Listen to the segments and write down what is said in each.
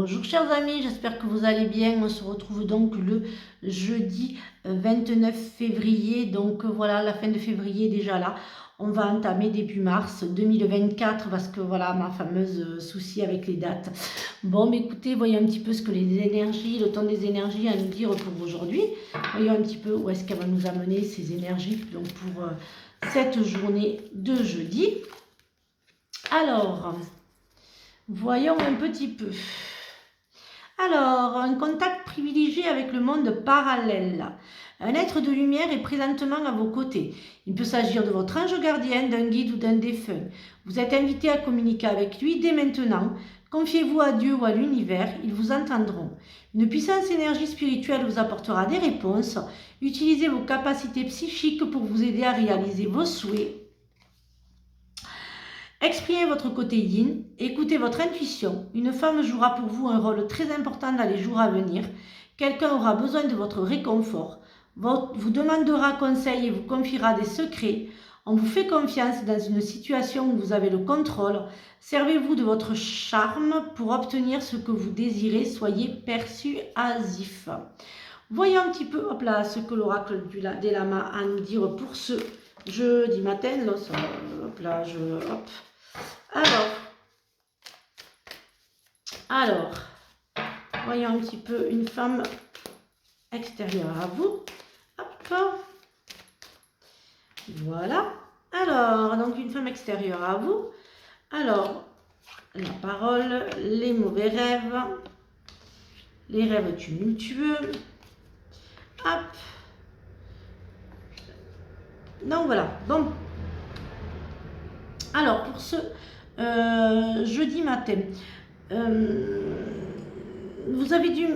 Bonjour chers amis, j'espère que vous allez bien. On se retrouve donc le jeudi 29 février. Donc voilà, la fin de février est déjà là. On va entamer début mars 2024 parce que voilà ma fameuse souci avec les dates. Bon, mais écoutez, voyons un petit peu ce que les énergies, le temps des énergies à nous dire pour aujourd'hui. Voyons un petit peu où est-ce qu'elle va nous amener ces énergies donc pour cette journée de jeudi. Alors, voyons un petit peu. Alors, un contact privilégié avec le monde parallèle. Un être de lumière est présentement à vos côtés. Il peut s'agir de votre ange gardien, d'un guide ou d'un défunt. Vous êtes invité à communiquer avec lui dès maintenant. Confiez-vous à Dieu ou à l'univers, ils vous entendront. Une puissance énergie spirituelle vous apportera des réponses. Utilisez vos capacités psychiques pour vous aider à réaliser vos souhaits. Exprimez votre côté yin, écoutez votre intuition. Une femme jouera pour vous un rôle très important dans les jours à venir. Quelqu'un aura besoin de votre réconfort, vous demandera conseil et vous confiera des secrets. On vous fait confiance dans une situation où vous avez le contrôle. Servez-vous de votre charme pour obtenir ce que vous désirez. Soyez persuasif. Voyons un petit peu hop là, ce que l'oracle des lamas a à nous dire pour ce jeudi matin. Là, hop là, hop. Alors, voyons un petit peu une femme extérieure à vous. Hop. Voilà. Alors, donc une femme extérieure à vous. Alors, la parole, les mauvais rêves, les rêves tumultueux. Hop. Donc voilà. Bon. Alors, pour ce jeudi matin, vous avez du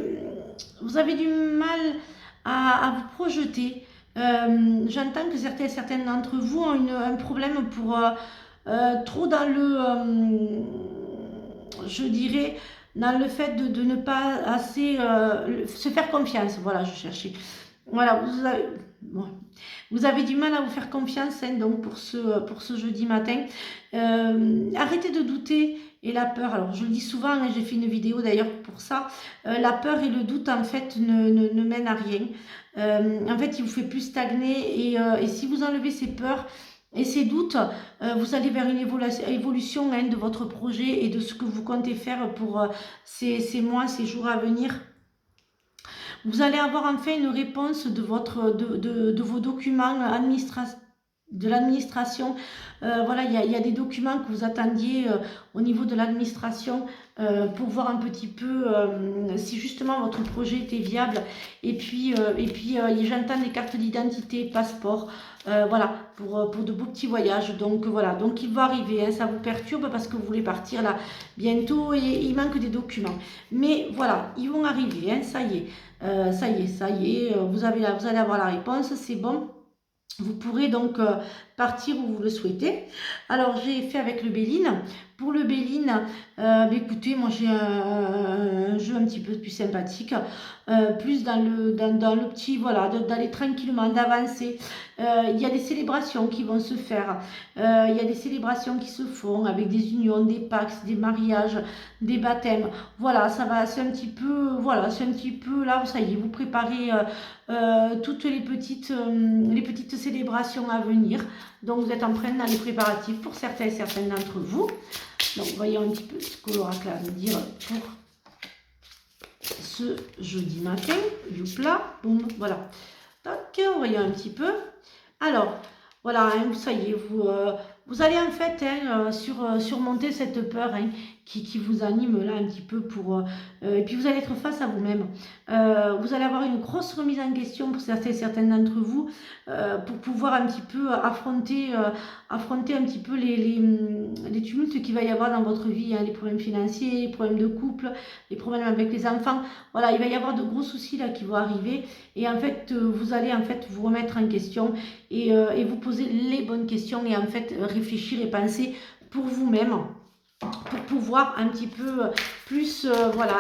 mal à vous projeter. J'entends que certains d'entre vous ont un problème pour trop dans le, je dirais, dans le fait de ne pas assez se faire confiance. Voilà, je cherchais. Voilà, vous avez du mal à vous faire confiance hein, donc pour ce jeudi matin. Arrêtez de douter et la peur. Alors je le dis souvent, hein, j'ai fait une vidéo d'ailleurs pour ça. La peur et le doute en fait ne mènent à rien. En fait, il vous fait plus stagner et si vous enlevez ces peurs et ces doutes, vous allez vers une évolution hein, de votre projet et de ce que vous comptez faire pour ces mois, ces jours à venir. Vous allez avoir enfin une réponse de vos documents de l'administration. Voilà, il y a des documents que vous attendiez au niveau de l'administration pour voir un petit peu si justement votre projet était viable. Et puis j'entends des cartes d'identité, passeport, voilà, pour de beaux petits voyages. Donc voilà, donc il va arriver, hein, ça vous perturbe parce que vous voulez partir là bientôt et il manque des documents. Mais voilà, ils vont arriver, hein, ça y est. Ça y est, vous allez avoir la réponse, c'est bon. Vous pourrez donc partir où vous le souhaitez. Alors, j'ai fait avec le Béline. Pour le Béline, écoutez, moi j'ai un jeu un petit peu plus sympathique, plus dans le petit, voilà, d'aller tranquillement, d'avancer. Il y a des célébrations qui vont se faire. Il y a des célébrations qui se font avec des unions, des pactes, des mariages, des baptêmes. Voilà, ça va, c'est un petit peu, voilà, c'est un petit peu là, ça y est, vous préparez toutes les petites célébrations à venir. Donc vous êtes en train dans les préparatifs pour certains et certaines d'entre vous. Donc voyons un petit peu ce que l'oracle a à nous dire pour ce jeudi matin. Youpla, boum, voilà. Donc voyons un petit peu. Alors, voilà, hein, ça y est, vous allez en fait hein, surmonter cette peur hein, qui vous anime là un petit peu et puis vous allez être face à vous-même. Vous allez avoir une grosse remise en question pour certains et certaines d'entre vous pour pouvoir un petit peu affronter un petit peu les tumultes qu'il va y avoir dans votre vie, hein, les problèmes financiers, les problèmes de couple, les problèmes avec les enfants. Voilà, il va y avoir de gros soucis là qui vont arriver et en fait vous allez en fait vous remettre en question et vous poser les bonnes questions et en fait réfléchir et penser pour vous-même pour pouvoir un petit peu plus voilà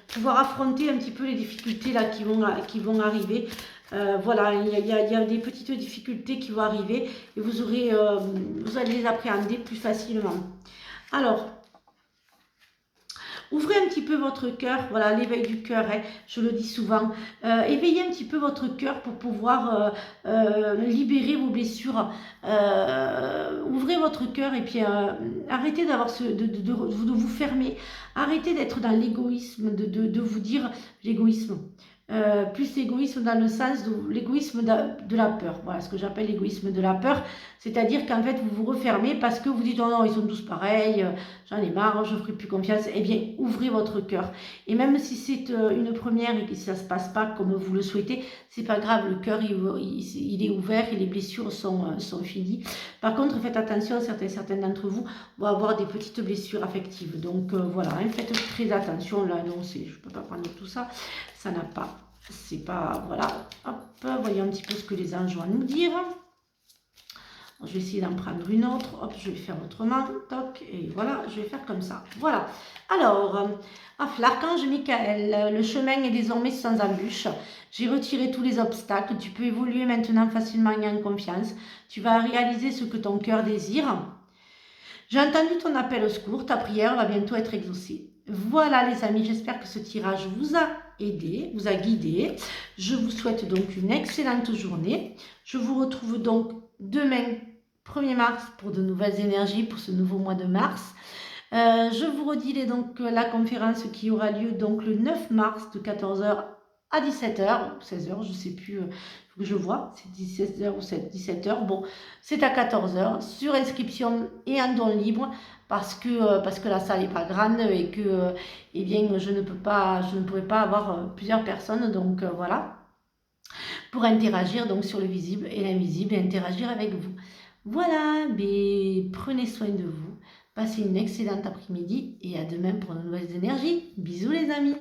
pouvoir affronter un petit peu les difficultés là qui vont arriver. Voilà, il y a des petites difficultés qui vont arriver et vous allez les appréhender plus facilement. Alors Ouvrez un petit peu votre cœur, voilà l'éveil du cœur, hein, je le dis souvent. Éveillez un petit peu votre cœur pour pouvoir libérer vos blessures. Ouvrez votre cœur et puis arrêtez de vous fermer. Arrêtez d'être dans l'égoïsme, de vous dire l'égoïsme. Plus l'égoïsme dans le sens de l'égoïsme de la peur. Voilà ce que j'appelle l'égoïsme de la peur. C'est-à-dire qu'en fait, vous vous refermez parce que vous dites oh non, ils sont tous pareils, j'en ai marre, je ne ferai plus confiance. Eh bien, ouvrez votre cœur. Et même si c'est une première et que ça ne se passe pas comme vous le souhaitez, c'est pas grave, le cœur il est ouvert et les blessures sont finies. Par contre, faites attention, certains d'entre vous vont avoir des petites blessures affectives. Donc voilà, hein, faites très attention. Là, non, je ne peux pas prendre tout ça. Ça n'a pas, c'est pas, voilà, hop, voyons un petit peu ce que les anges vont nous dire. Je vais essayer d'en prendre une autre, hop, je vais faire autrement, toc, et voilà, je vais faire comme ça, voilà. Alors, l'archange Michael, le chemin est désormais sans embûche, j'ai retiré tous les obstacles, tu peux évoluer maintenant facilement et en confiance, tu vas réaliser ce que ton cœur désire. J'ai entendu ton appel au secours, ta prière va bientôt être exaucée. Voilà les amis, j'espère que ce tirage vous a aidé, vous a guidé. Je vous souhaite donc une excellente journée. Je vous retrouve donc demain, 1er mars, pour de nouvelles énergies, pour ce nouveau mois de mars. Je vous redis donc la conférence qui aura lieu donc le 9 mars de 14 h à 17 h, 16 h, je ne sais plus, faut que je vois, c'est 16 h ou 17 h. Bon, c'est à 14 h, sur inscription et en don libre, parce que la salle n'est pas grande et que eh bien, je ne pourrais pas avoir plusieurs personnes, donc voilà, pour interagir donc sur le visible et l'invisible et interagir avec vous. Voilà, mais prenez soin de vous, passez une excellente après-midi et à demain pour de nouvelles énergies. Bisous les amis.